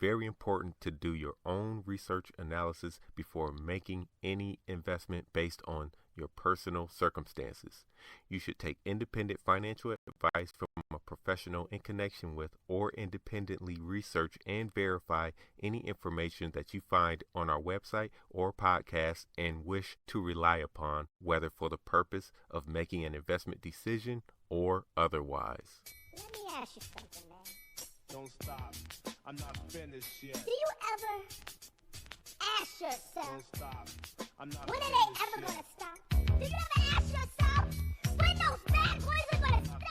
very important to do your own research analysis before making any investment based on your personal circumstances. You should take independent financial advice from a professional in connection with or independently research and verify any information that you find on our website or podcast and wish to rely upon, whether for the purpose of making an investment decision or otherwise. Let me ask you something, man. Don't stop. I'm not finished yet. Do you ever ask yourself, Don't stop. I'm not when are finished they ever yet. gonna stop? Do you ever ask yourself, when those bad boys are gonna stop?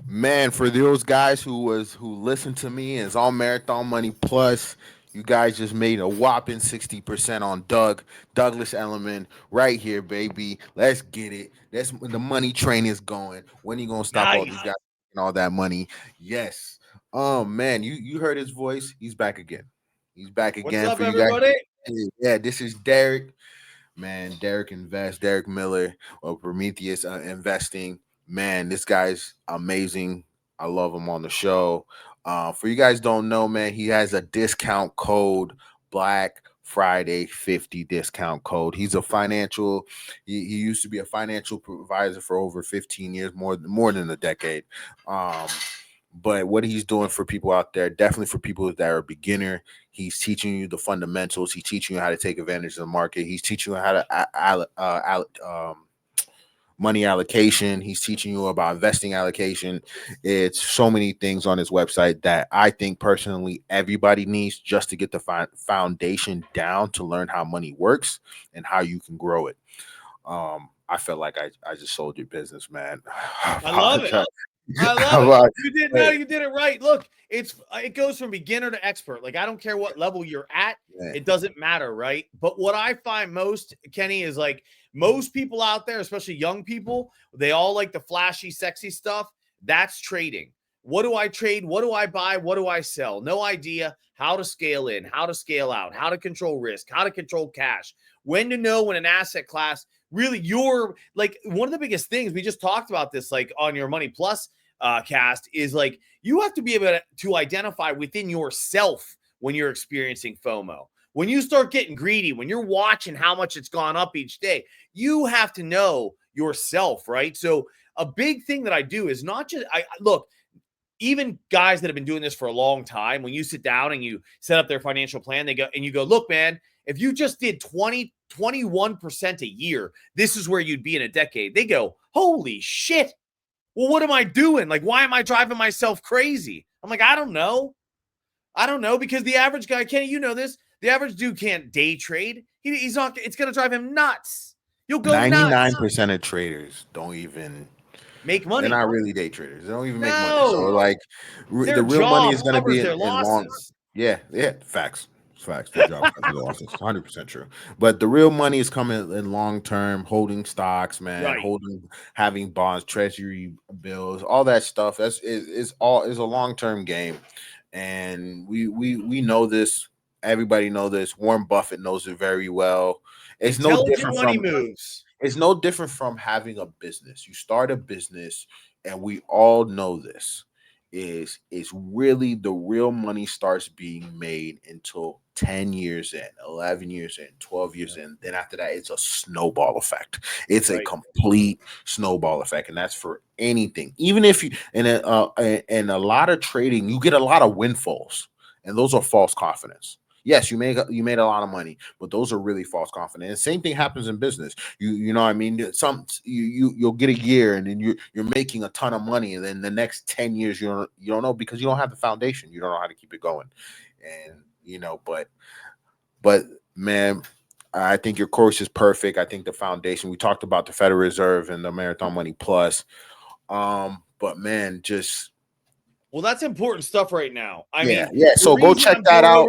Man, for those guys who listened to me and is on Marathon Money Plus, you guys just made a whopping 60% on Douglas Elliman right here, baby. Let's get it. That's when the money train is going. When are you gonna stop all these guys making all that money? Yes. Man, you heard his voice. He's back again. He's back again. What's up, for you everybody? guys. Yeah, this is Derek. Man, Derek Miller of Prometheus Investing. Man, this guy's amazing. I love him on the show. For you guys don't know, man, he has a discount code, Black Friday 50 discount code. He's a financial, he used to be a financial advisor for over 15 years, more than a decade. But what he's doing for people out there, definitely for people that are beginner, he's teaching you the fundamentals. He's teaching you how to take advantage of the market. He's teaching you how to money allocation. He's teaching you about investing allocation. It's so many things on his website that I think personally everybody needs just to get the foundation down to learn how money works and how you can grow it. I felt like I just sold your business, man. I love it. I love it. You did no, you did it right. Look, it goes from beginner to expert. Like I don't care what level you're at, it doesn't matter, right? But what I find most, Kenny, is like most people out there, especially young people, they all like the flashy, sexy stuff. That's trading. What do I trade? What do I buy? What do I sell? No idea how to scale in, how to scale out, how to control risk, how to control cash, when to know when an asset class really you're like one of the biggest things we just talked about this like on your Money Plus cast is like you have to be able to identify within yourself when you're experiencing FOMO. When you start getting greedy, when you're watching how much it's gone up each day, you have to know yourself, right? So a big thing that I do is not just I look, even guys that have been doing this for a long time, when you sit down and you set up their financial plan, they go and you go, look, man, if you just did 21% a year, this is where you'd be in a decade. They go, holy shit. Well, what am I doing? Like, why am I driving myself crazy? I'm like, I don't know. Because the average guy, Kenny, you know this, the average dude can't day trade. He's not, it's going to drive him nuts. You'll go 99% of traders don't even make money. They're not really day traders. They don't even make money. So like the real money is going to be in long. Yeah, facts. Their job covers their losses. 100% true. But the real money is coming in long term, holding stocks, man, right. having bonds, treasury bills, all that stuff. That's is a long term game, and we know this. Everybody know this. Warren Buffett knows it very well. It's no different money from moves. It's no different from having a business. You start a business, and we all know this. Is really the real money starts being made until 10 years in, 11 years in, 12 years in. Then after that, it's a snowball effect. It's a complete snowball effect. And that's for anything. Even if you in a lot of trading, you get a lot of windfalls. And those are false confidence. Yes, you made a lot of money, but those are really false confidence. And same thing happens in business. You know what I mean? You'll get a year and then you're making a ton of money, and then the next 10 years you don't know because you don't have the foundation. You don't know how to keep it going. And but man, I think your course is perfect. I think the foundation. We talked about the Federal Reserve and the Marathon Money Plus. But man, just well, that's important stuff right now. I mean, So go check that out.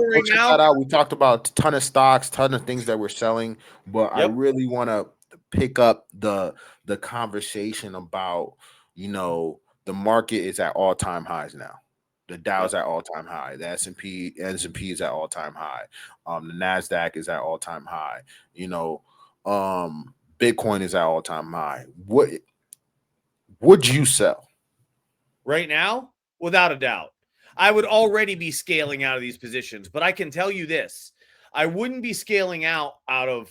We talked about a ton of stocks, ton of things that we're selling, but I really want to pick up the conversation about, the market is at all-time highs now. The Dow's at all-time high. The S&P is at all-time high. The NASDAQ is at all-time high. Bitcoin is at all-time high. What would you sell right now? Without a doubt. I would already be scaling out of these positions. But I can tell you this: I wouldn't be scaling out of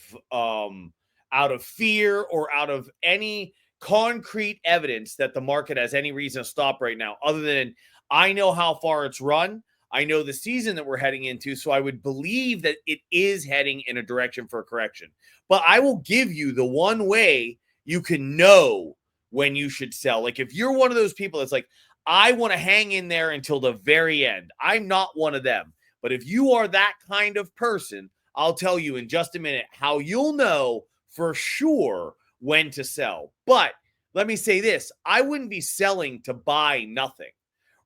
fear or out of any concrete evidence that the market has any reason to stop right now, other than I know how far it's run. I know the season that we're heading into, so I would believe that it is heading in a direction for a correction. But I will give you the one way you can know when you should sell. Like if you're one of those people that's like, I want to hang in there until the very end. I'm not one of them. But if you are that kind of person, I'll tell you in just a minute how you'll know for sure when to sell. But let me say this: I wouldn't be selling to buy nothing.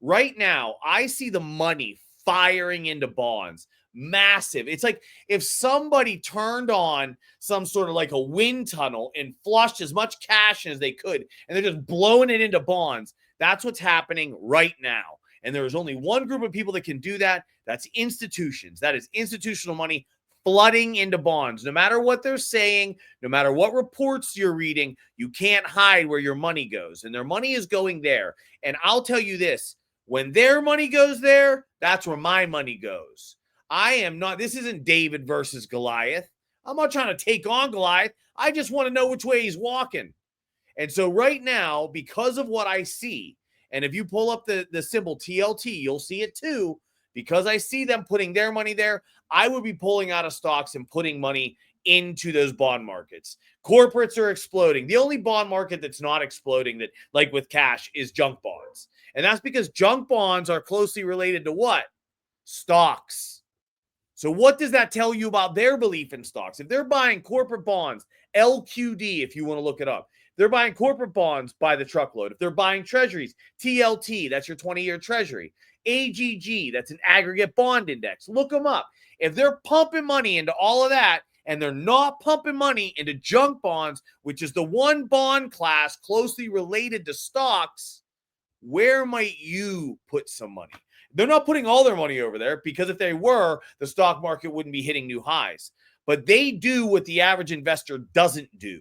Right now, I see the money firing into bonds. Massive. It's like if somebody turned on some sort of like a wind tunnel and flushed as much cash as they could, and they're just blowing it into bonds. That's what's happening right now. And there is only one group of people that can do that. That's institutions. That is institutional money flooding into bonds. No matter what they're saying, no matter what reports you're reading, you can't hide where your money goes. And their money is going there. And I'll tell you this: when their money goes there, that's where my money goes. This isn't David versus Goliath. I'm not trying to take on Goliath. I just want to know which way he's walking. And so right now, because of what I see, and if you pull up the symbol TLT, you'll see it too. Because I see them putting their money there, I would be pulling out of stocks and putting money into those bond markets. Corporates are exploding. The only bond market that's not exploding, that like with cash, is junk bonds. And that's because junk bonds are closely related to what? Stocks. So what does that tell you about their belief in stocks? If they're buying corporate bonds, LQD, if you want to look it up, they're buying corporate bonds by the truckload. If they're buying treasuries, TLT, that's your 20-year treasury. AGG, that's an aggregate bond index. Look them up. If they're pumping money into all of that, and they're not pumping money into junk bonds, which is the one bond class closely related to stocks, where might you put some money? They're not putting all their money over there, because if they were, the stock market wouldn't be hitting new highs. But they do what the average investor doesn't do.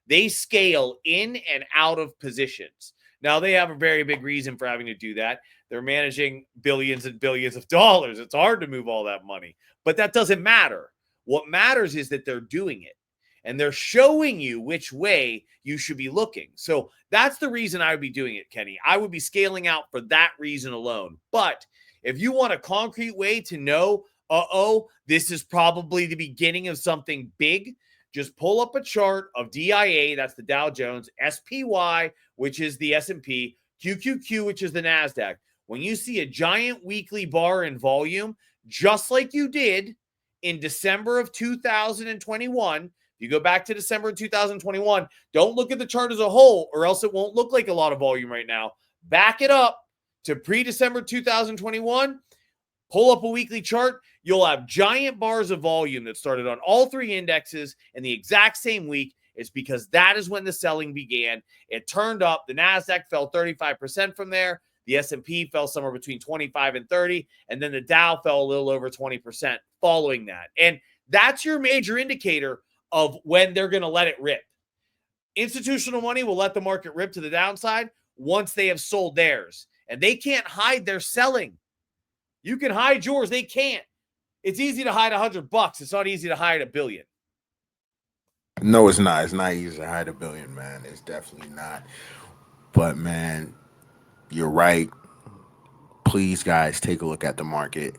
They scale in and out of positions. Now, they have a very big reason for having to do that. They're managing billions and billions of dollars. It's hard to move all that money, but that doesn't matter. What matters is that they're doing it, and they're showing you which way you should be looking. So that's the reason I would be doing it, Kenny. I would be scaling out for that reason alone. But if you want a concrete way to know, this is probably the beginning of something big, just pull up a chart of DIA, that's the Dow Jones, SPY, which is the S&P, QQQ, which is the NASDAQ. When you see a giant weekly bar in volume, just like you did in December of 2021, you go back to December of 2021, don't look at the chart as a whole, or else it won't look like a lot of volume right now. Back it up to pre-December 2021, pull up a weekly chart, you'll have giant bars of volume that started on all three indexes in the exact same week. It's because that is when the selling began. It turned up. The NASDAQ fell 35% from there. The S&P fell somewhere between 25 and 30. And then the Dow fell a little over 20% following that. And that's your major indicator of when they're going to let it rip. Institutional money will let the market rip to the downside once they have sold theirs. And they can't hide their selling. You can hide yours. They can't. It's easy to hide $100. It's not easy to hide $1 billion. No, it's not. It's not easy to hide $1 billion, man. It's definitely not. But man, you're right. Please, guys, take a look at the market.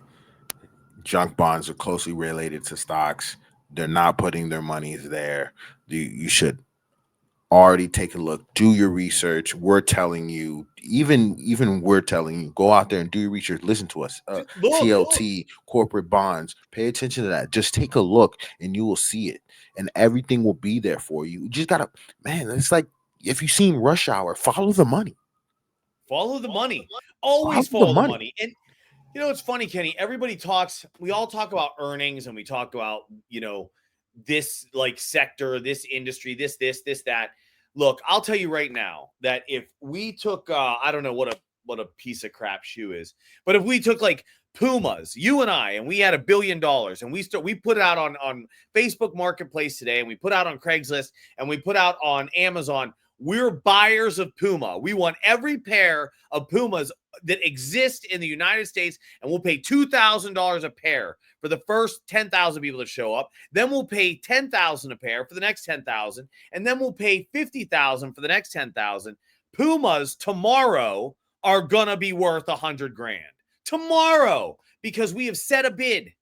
Junk bonds are closely related to stocks. They're not putting their monies there. You should already take a look. Do your research. We're telling you, even we're telling you, go out there and do your research. Listen to us. TLT, corporate bonds. Pay attention to that. Just take a look and you will see it. And everything will be there for you. You just gotta, man, it's like if you've seen Rush Hour, follow the money. Follow the money. Always follow the money. And you know, it's funny, Kenny. We all talk about earnings, and we talk about, this like sector, this industry, this, that. Look, I'll tell you right now that if we took, I don't know what a piece of crap shoe is, but if we took like Pumas, you and I, and we had $1 billion, and we put it out on Facebook Marketplace today, and we put out on Craigslist, and we put out on Amazon. We're buyers of Puma. We want every pair of Pumas that exist in the United States, and we'll pay $2,000 a pair for the first 10,000 people to show up. Then we'll pay $10,000 a pair for the next 10,000, and then we'll pay $50,000 for the next 10,000. Pumas tomorrow are gonna be worth $100,000 tomorrow because we have set a bid.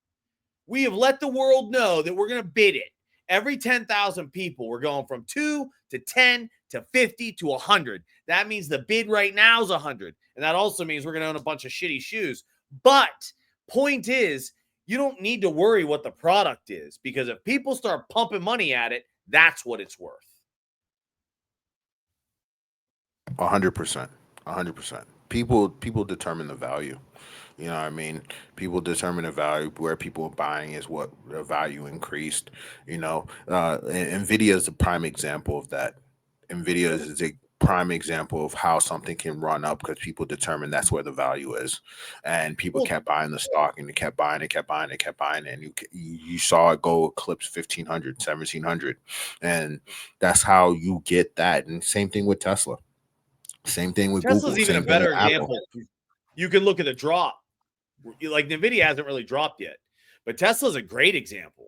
We have let the world know that we're gonna bid it. Every 10,000 people, we're going from 2 to 10 to 50 to 100. That means the bid right now is 100. And that also means we're going to own a bunch of shitty shoes. But point is, you don't need to worry what the product is, because if people start pumping money at it, that's what it's worth. 100%. 100%. People determine the value. You know what I mean? People determine the value. Where people are buying is what the value increased. NVIDIA is a prime example of that. NVIDIA is a prime example of how something can run up because people determine that's where the value is. And people kept buying the stock, and they kept buying it, and you saw it go eclipse 1,500, 1,700. And that's how you get that. And same thing with Tesla. Same thing with Tesla's Google. even Same a better thing with example. You can look at the drop. Like NVIDIA hasn't really dropped yet, but Tesla's a great example.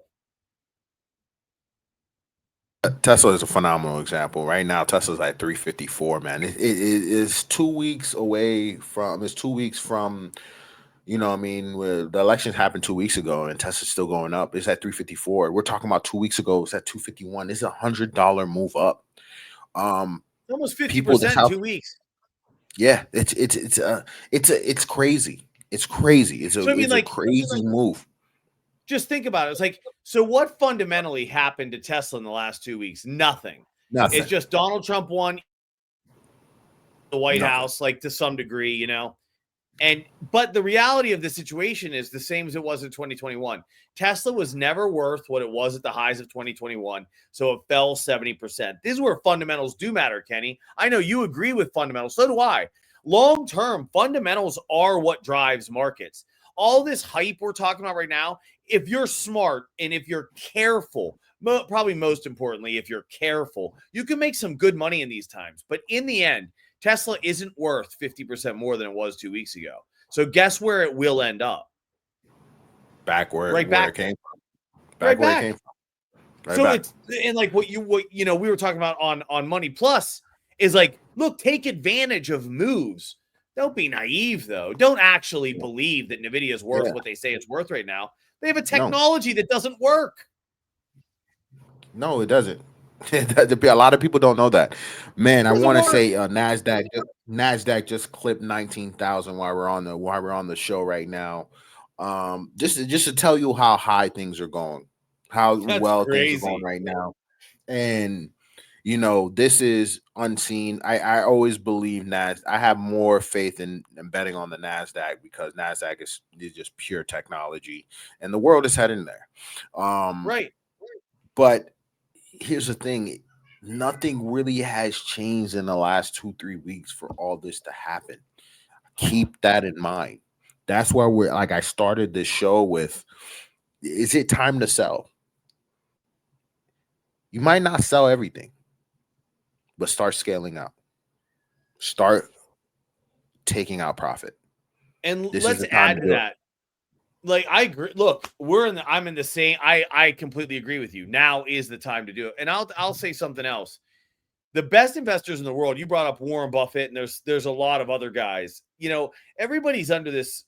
Tesla is a phenomenal example. Right now, Tesla's at 354, man. It is 2 weeks away from, it's 2 weeks from, you know what I mean, where the election happened 2 weeks ago and Tesla's still going up. It's at 354. We're talking about 2 weeks ago, it's at 251. It's $100 move up. Almost 50% in 2 weeks. Yeah, it's crazy. It's crazy. It's a crazy move. Just think about it. It's like, so what fundamentally happened to Tesla in the last 2 weeks? Nothing. It's just Donald Trump won the White House, like to some degree, you know. But the reality of the situation is the same as it was in 2021. Tesla was never worth what it was at the highs of 2021, so it fell 70%. This is where fundamentals do matter, Kenny. I know you agree with fundamentals. So do I. Long-term, fundamentals are what drives markets. All this hype we're talking about right now, if you're smart and if you're careful, probably most importantly, if you're careful, you can make some good money in these times. But in the end, Tesla isn't worth 50% more than it was 2 weeks ago. So guess where it will end up? Back where it came from. Where it came from. So it's, and like what you know, we were talking about on Money Plus is like, look, take advantage of moves. Don't be naive, though. Don't actually believe that NVIDIA is worth what they say it's worth right now. They have a technology that doesn't work. No, it doesn't. A lot of people don't know that. Man, I want to say NASDAQ just clipped 19,000 while we're on the show right now. Just to tell you how high things are going, how things are going right now. And you know, this is unseen. I always believe I have more faith in betting on the NASDAQ because NASDAQ is just pure technology and the world is heading there. Right. But here's the thing. Nothing really has changed in the last 2-3 weeks for all this to happen. Keep that in mind. That's why I started this show with, is it time to sell? You might not sell everything, but start scaling out. Start taking out profit. And let's add to that. Like, I agree. Look, I'm in the same. I completely agree with you. Now is the time to do it. And I'll say something else. The best investors in the world, you brought up Warren Buffett, and there's a lot of other guys. You know, everybody's under this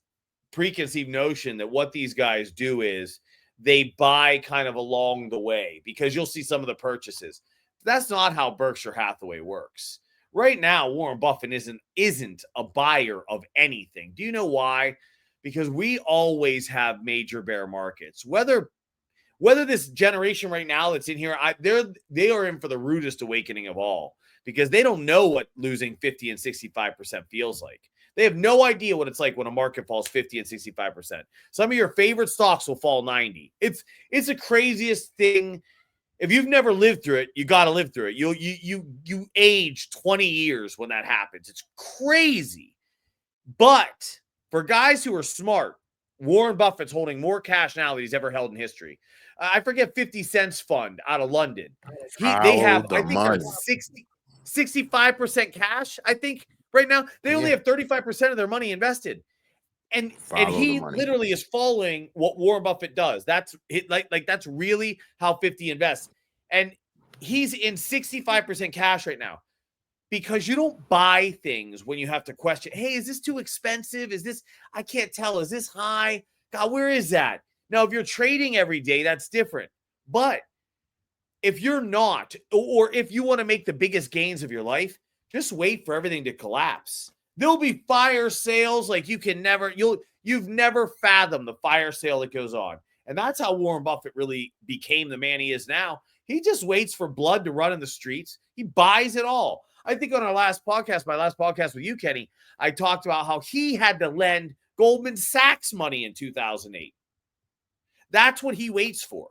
preconceived notion that what these guys do is they buy kind of along the way, because you'll see some of the purchases. That's not how Berkshire Hathaway works. Right now, Warren Buffett isn't a buyer of anything. Do you know why? Because we always have major bear markets. Whether this generation right now that's in here, they are in for the rudest awakening of all, because they don't know what losing 50 and 65% feels like. They have no idea what it's like when a market falls 50 and 65%. Some of your favorite stocks will fall 90. It's the craziest thing. If you've never lived through it, you got to live through it. You age 20 years when that happens. It's crazy. But for guys who are smart, Warren Buffett's holding more cash now than he's ever held in history. I forget 50 Cent's fund out of London. They have, I think, 65% cash. I think Right now, they only Yeah. have 35% of their money invested. And Follow the he money. literally is following what Warren Buffett does. That's like that's really how 50 invests. And he's in 65% cash right now because you don't buy things when you have to question, hey, is this too expensive? Is this, I can't tell, is this high? God, where is that? Now, if you're trading every day, that's different. But if you're not, or if you want to make the biggest gains of your life, just wait for everything to collapse. There'll be fire sales like you've never fathomed the fire sale that goes on. And that's how Warren Buffett really became the man he is now. He just waits for blood to run in the streets. He buys it all. I think on our last podcast, my last podcast with you, Kenny, I talked about how he had to lend Goldman Sachs money in 2008. That's what he waits for.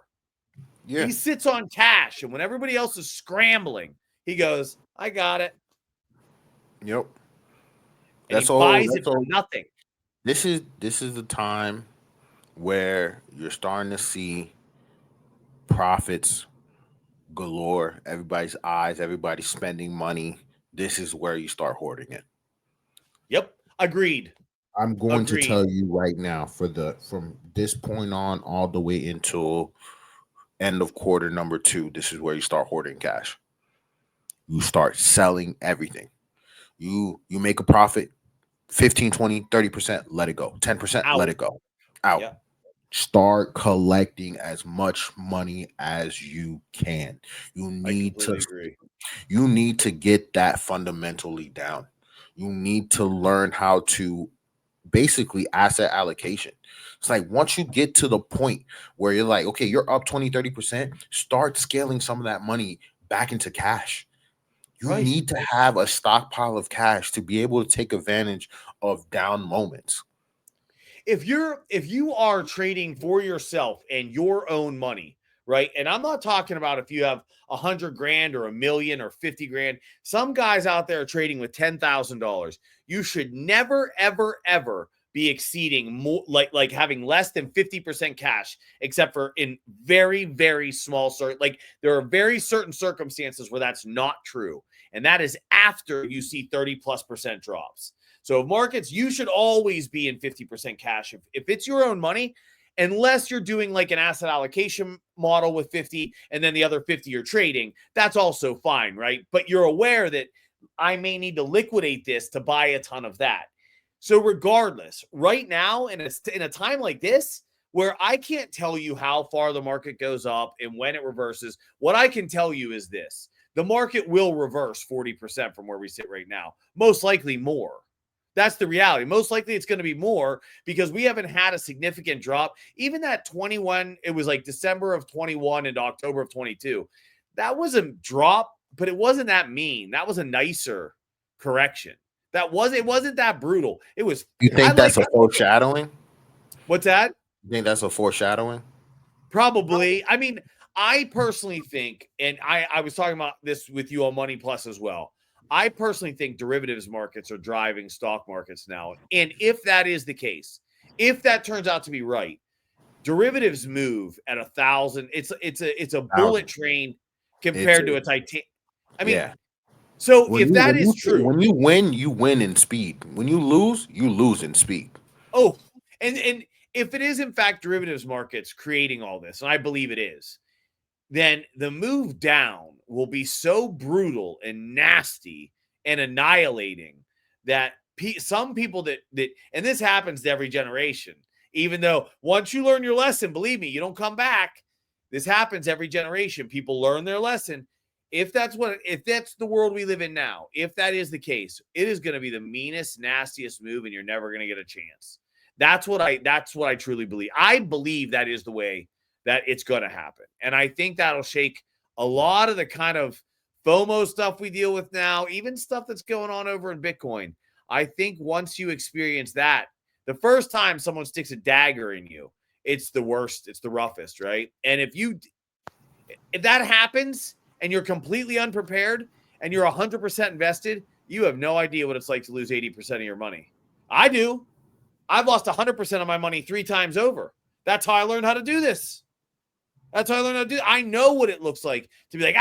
Yeah. He sits on cash, and when everybody else is scrambling, he goes, I got it. Yep. And That's he all. buys That's it for all. nothing. This is the time where you're starting to see profits galore. Everybody's eyes, everybody's spending money. This is where you start hoarding it. Yep. Agreed. I'm going to Agreed. tell you right now, from this point on all the way until end of quarter number 2, this is where you start hoarding cash. You start selling everything. You make a profit, 15, 20, 30%, let it go. 10%, Out. let it go. Out. Yep. Start collecting as much money as you can. You I need completely to agree. you need to get that fundamentally down. You need to learn how to basically asset allocation. It's like once you get to the point where you're like, okay, you're up 20, 30%, start scaling some of that money back into cash. You Right. need to have a stockpile of cash to be able to take advantage of down moments. If you are trading for yourself and your own money, right? And I'm not talking about if you have 100 grand or a million or 50 grand. Some guys out there are trading with $10,000. You should never, ever, ever be exceeding more, like having less than 50% cash, except for in very, very small like there are very certain circumstances where that's not true. And that is after you see 30+% drops. So markets, you should always be in 50% cash. If it's your own money, unless you're doing like an asset allocation model with 50 and then the other 50 you're trading, that's also fine, right? But you're aware that I may need to liquidate this to buy a ton of that. So regardless, right now, in a time like this, where I can't tell you how far the market goes up and when it reverses, what I can tell you is this. The market will reverse 40% from where we sit right now, most likely more. That's the reality. Most likely it's going to be more because we haven't had a significant drop. Even that 21, it was like December of 21 into October of 22. That was a drop, but it wasn't that mean. That was a nicer correction. It wasn't that brutal. It was. You think that's a foreshadowing? What's that? You think that's a foreshadowing? Probably. I mean, I personally think, and I was talking about this with you on Money Plus as well. I personally think derivatives markets are driving stock markets now. And if that is the case, if that turns out to be right, derivatives move at 1,000. It's a bullet train compared to a Titan. I mean, yeah. So if that is true, when you win, you win in speed. When you lose in speed. Oh, and if it is in fact derivatives markets creating all this, and I believe it is, then the move down will be so brutal and nasty and annihilating that some people that and this happens to every generation, even though once you learn your lesson, believe me, you don't come back. This happens every generation. People learn their lesson. If that's the world we live in now, if that is the case, it is going to be the meanest, nastiest move, and you're never going to get a chance. That's what I truly believe. I believe that is the way that it's going to happen. And I think that'll shake a lot of the kind of FOMO stuff we deal with now, even stuff that's going on over in Bitcoin. I think once you experience that, the first time someone sticks a dagger in you, it's the worst, it's the roughest, right? And if that happens and you're completely unprepared and you're 100% invested, you have no idea what it's like to lose 80% of your money. I do. I've lost 100% of my money 3 times over. That's how I learned how to do this. That's how I learned how to do it. I know what it looks like to be like,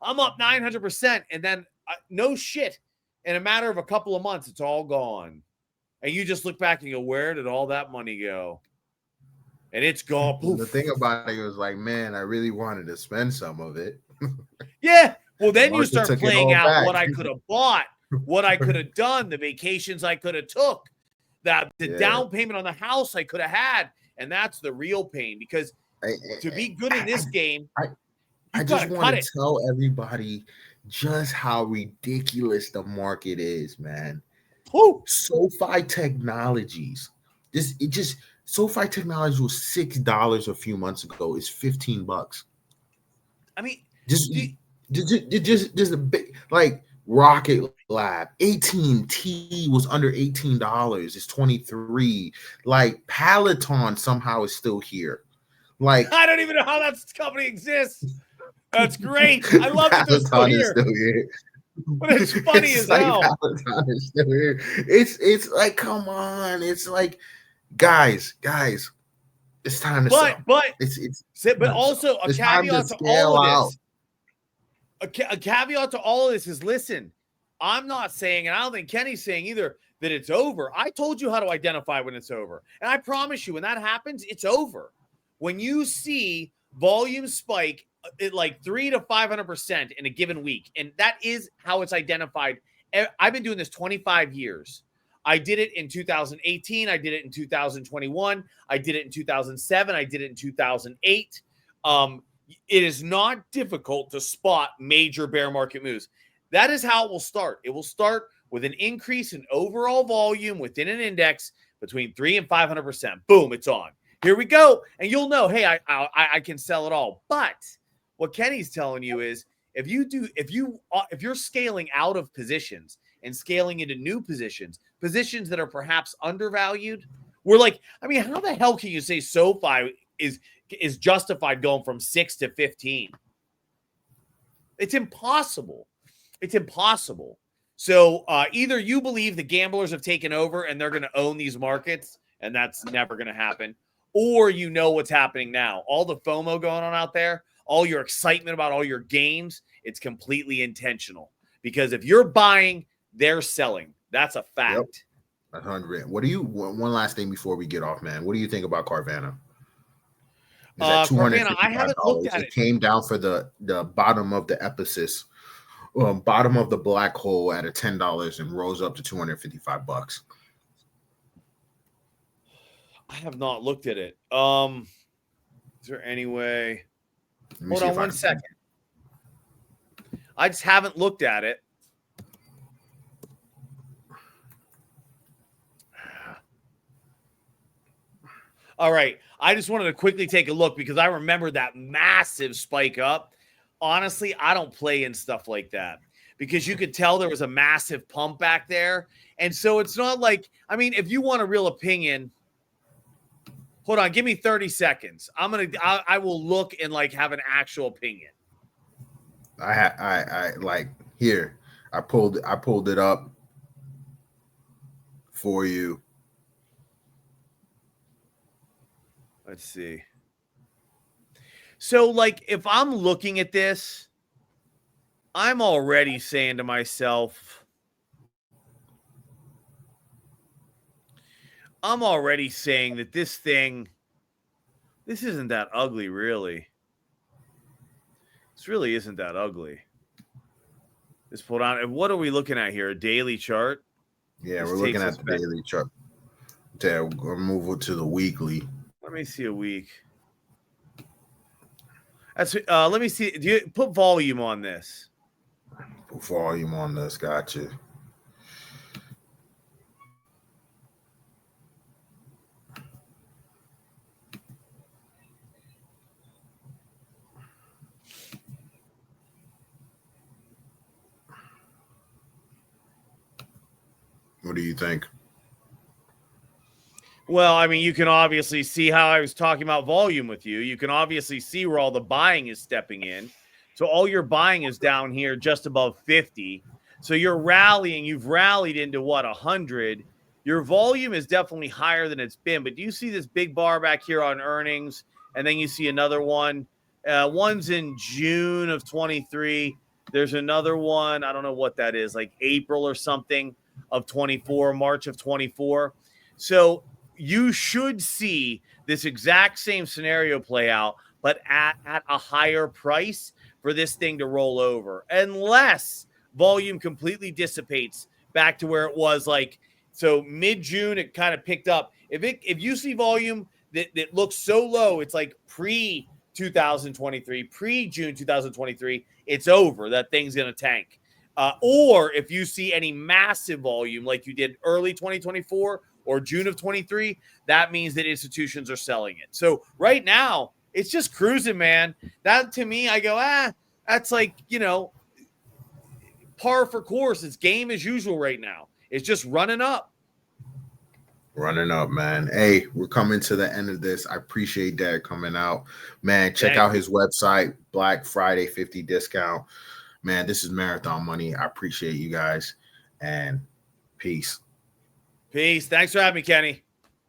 I'm up 900%. And then no shit. in a matter of a couple of months, it's all gone. And you just look back and you go, where did all that money go? And it's gone. Poof. The thing about it was like, man, I really wanted to spend some of it. Yeah. Well, then you Market start took it playing all out back. what I could have bought, what I could have done, the vacations I could have took, the down payment on the house I could have had. And that's the real pain, because to be good in this game, I just want to tell everybody just how ridiculous the market is, man. Woo. SoFi Technologies. SoFi Technologies was $6 a few months ago. It's $15. I mean, just a big, like, Rocket Lab, AT&T was under $18. It's $23. Like, Peloton somehow is still here. Like, I don't even know how that company exists. That's great. I love that they're still here. But it's funny as hell. Peloton is still here. It's like, come on. It's like, guys, it's time to sell. But also a caveat to all of this. A caveat to all of this is, listen, I'm not saying, and I don't think Kenny's saying either, that it's over. I told you how to identify when it's over. And I promise you, when that happens, it's over. When you see volume spike at like 300 to 500% in a given week, and that is how it's identified. I've been doing this 25 years. I did it in 2018. I did it in 2021. I did it in 2007. I did it in 2008. It is not difficult to spot major bear market moves. That is how it will start. It will start with an increase in overall volume within an index between 300 and 500%. Boom, it's on. Here we go. And you'll know, hey, I can sell it all. But what Kenny's telling you is, if you're scaling out of positions and scaling into new positions that are perhaps undervalued, we're like, I mean, how the hell can you say SoFi is justified going from 6 to 15? It's impossible. It's impossible. So either you believe the gamblers have taken over and they're going to own these markets, and that's never going to happen, or you know what's happening now. All the FOMO going on out there, all your excitement about all your gains, it's completely intentional. Because if you're buying, they're selling. That's a fact. Yep. 100. What do you? One last thing before we get off, man. What do you think about Carvana? Carvana, I haven't looked at it. It came down for the bottom of the epicenter, bottom of the black hole at a $10 and rose up to $255. I have not looked at it. Is there any way? Hold on one second. I just haven't looked at it. All right. I just wanted to quickly take a look because I remember that massive spike up. Honestly, I don't play in stuff like that because you could tell there was a massive pump back there. And so it's not like, I mean, if you want a real opinion, hold on, give me 30 seconds. I will look and like have an actual opinion. I like here. I pulled it up for you. Let's see. So, like, if I'm looking at this, I'm already saying to myself, I'm already saying that this isn't that ugly, really. This really isn't that ugly. Let's pull down. And what are we looking at here? A daily chart? Yeah, we're looking at the daily chart. We'll move it to the weekly. Let me see a week. That's let me see. Do you put volume on this? Put volume on this. Gotcha. What do you think? Well, I mean, you can obviously see how I was talking about volume with you. You can obviously see where all the buying is stepping in. So all your buying is down here just above 50. So you're rallying. You've rallied into what, 100. Your volume is definitely higher than it's been. But do you see this big bar back here on earnings? And then you see another one. One's in June of 23. There's another one. I don't know what that is, like April or something of 24, March of 24. So you should see this exact same scenario play out, but at a higher price for this thing to roll over, unless volume completely dissipates back to where it was. Like, so mid-June, it kind of picked up. If you see volume that looks so low, it's like pre-2023, pre-June 2023, it's over. That thing's going to tank. Or if you see any massive volume like you did early 2024 or June of 23, that means that institutions are selling it. So right now, it's just cruising, man. That, to me, I go, that's like, par for course. It's game as usual right now. It's just running up. Running up, man. Hey, we're coming to the end of this. I appreciate Derek coming out. Man, check out his website, Black Friday 50 discount. Man, this is Marathon Money. I appreciate you guys, and peace. Peace. Thanks for having me, Kenny.